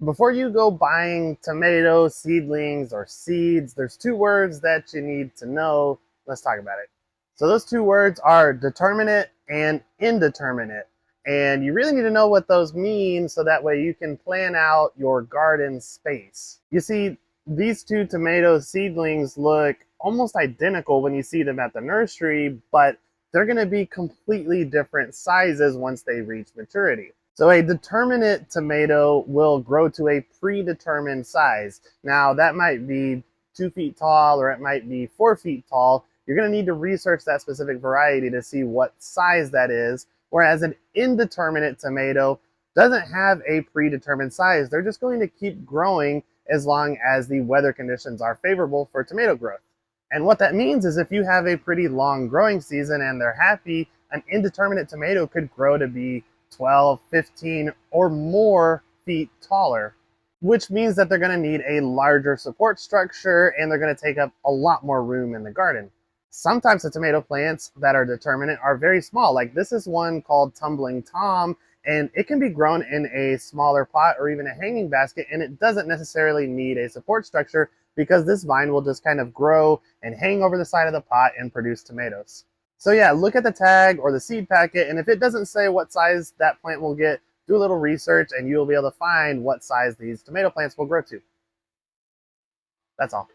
Before you go buying tomato seedlings or seeds, there's two words that you need to know. Let's talk about it. So those two words are determinate and indeterminate. And you really need to know what those mean so that way you can plan out your garden space. You see, these two tomato seedlings look almost identical when you see them at the nursery, but they're going to be completely different sizes once they reach maturity. So a determinate tomato will grow to a predetermined size. Now that might be 2 feet tall or it might be 4 feet tall. You're going to need to research that specific variety to see what size that is. Whereas an indeterminate tomato doesn't have a predetermined size. They're just going to keep growing as long as the weather conditions are favorable for tomato growth. And what that means is if you have a pretty long growing season and they're happy, an indeterminate tomato could grow to be 12, 15, or more feet taller, which means that they're going to need a larger support structure and they're going to take up a lot more room in the garden. Some types of tomato plants that are determinate are very small. Like this is one called Tumbling Tom, and it can be grown in a smaller pot or even a hanging basket, and it doesn't necessarily need a support structure because this vine will just kind of grow and hang over the side of the pot and produce tomatoes. So yeah, look at the tag or the seed packet, and if it doesn't say what size that plant will get, do a little research and you'll be able to find what size these tomato plants will grow to. That's all.